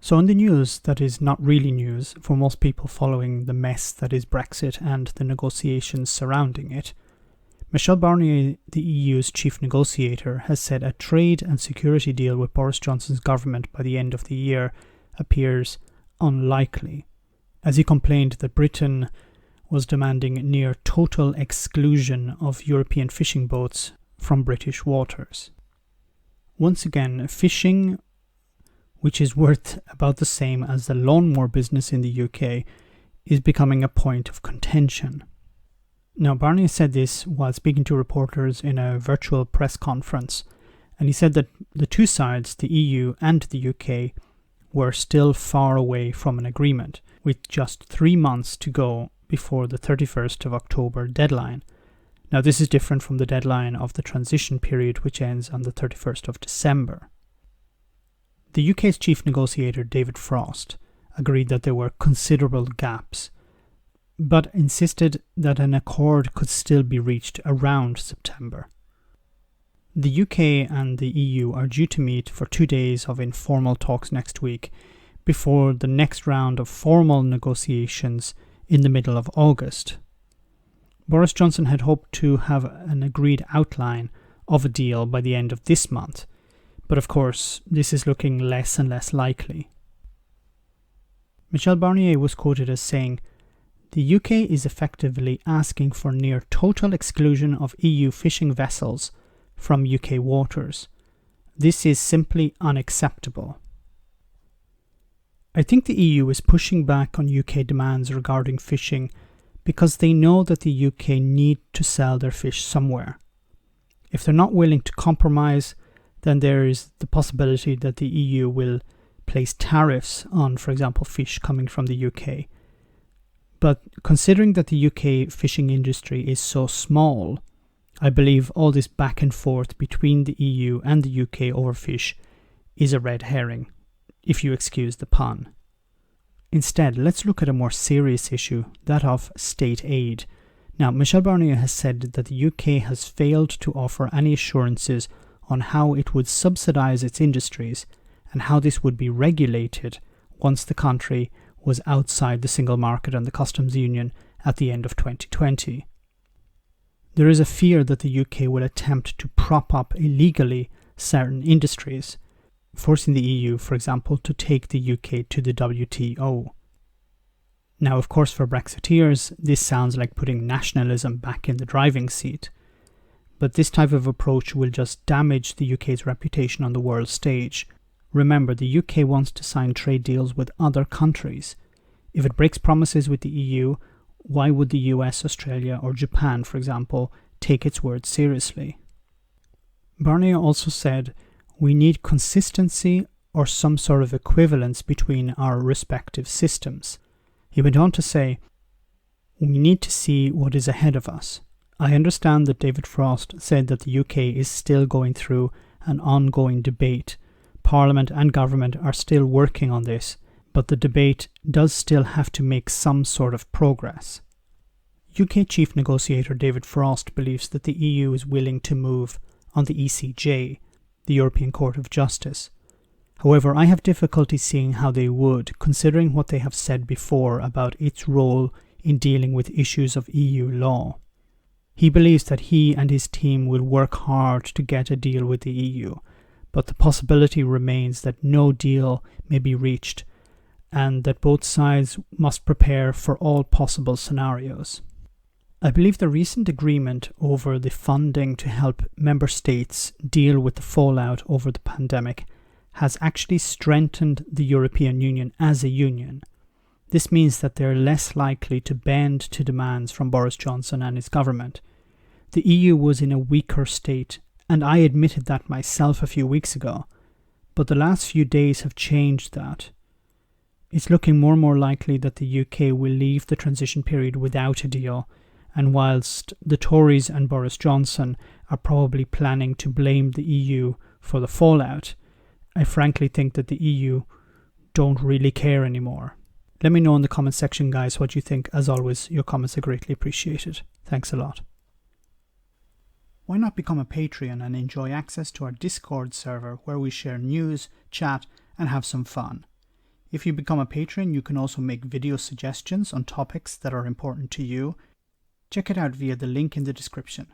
So in the news that is not really news for most people following the mess that is Brexit and the negotiations surrounding it, Michel Barnier, the EU's chief negotiator, has said a trade and security deal with Boris Johnson's government by the end of the year appears unlikely, as he complained that Britain was demanding near total exclusion of European fishing boats from British waters. Once again, fishing, which is worth about the same as the lawnmower business in the UK, is becoming a point of contention. Now, Barnier said this while speaking to reporters in a virtual press conference, and he said that the two sides, the EU and the UK, were still far away from an agreement, with just 3 months to go before the 31st of October deadline. Now, this is different from the deadline of the transition period, which ends on the 31st of December. The UK's chief negotiator, David Frost, agreed that there were considerable gaps, but insisted that an accord could still be reached around September. The UK and the EU are due to meet for 2 days of informal talks next week, before the next round of formal negotiations in the middle of August. Boris Johnson had hoped to have an agreed outline of a deal by the end of this month, but of course, this is looking less and less likely. Michel Barnier was quoted as saying, "The UK is effectively asking for near total exclusion of EU fishing vessels from UK waters. This is simply unacceptable." I think the EU is pushing back on UK demands regarding fishing because they know that the UK need to sell their fish somewhere. If they're not willing to compromise, then there is the possibility that the EU will place tariffs on, for example, fish coming from the UK. But considering that the UK fishing industry is so small, I believe all this back and forth between the EU and the UK over fish is a red herring, if you excuse the pun. Instead, let's look at a more serious issue, that of state aid. Now, Michel Barnier has said that the UK has failed to offer any assurances on how it would subsidise its industries and how this would be regulated once the country was outside the single market and the customs union at the end of 2020. There is a fear that the UK will attempt to prop up illegally certain industries, forcing the EU, for example, to take the UK to the WTO. Now, of course, for Brexiteers, this sounds like putting nationalism back in the driving seat. But this type of approach will just damage the UK's reputation on the world stage. Remember, the UK wants to sign trade deals with other countries. If it breaks promises with the EU, why would the US, Australia or Japan, for example, take its word seriously? Barnier also said, "We need consistency or some sort of equivalence between our respective systems." He went on to say, "We need to see what is ahead of us. I understand that David Frost said that the UK is still going through an ongoing debate. Parliament and government are still working on this, but the debate does still have to make some sort of progress." UK Chief Negotiator David Frost believes that the EU is willing to move on the ECJ, the European Court of Justice. However, I have difficulty seeing how they would, considering what they have said before about its role in dealing with issues of EU law. He believes that he and his team will work hard to get a deal with the EU, but the possibility remains that no deal may be reached and that both sides must prepare for all possible scenarios. I believe the recent agreement over the funding to help member states deal with the fallout over the pandemic has actually strengthened the European Union as a union. This means that they're less likely to bend to demands from Boris Johnson and his government. The EU was in a weaker state, and I admitted that myself a few weeks ago, but the last few days have changed that. It's looking more and more likely that the UK will leave the transition period without a deal, and whilst the Tories and Boris Johnson are probably planning to blame the EU for the fallout, I frankly think that the EU don't really care anymore. Let me know in the comment section, guys, what you think. As always, your comments are greatly appreciated. Thanks a lot. Why not become a Patreon and enjoy access to our Discord server where we share news, chat, and have some fun? If you become a patron, you can also make video suggestions on topics that are important to you. Check it out via the link in the description.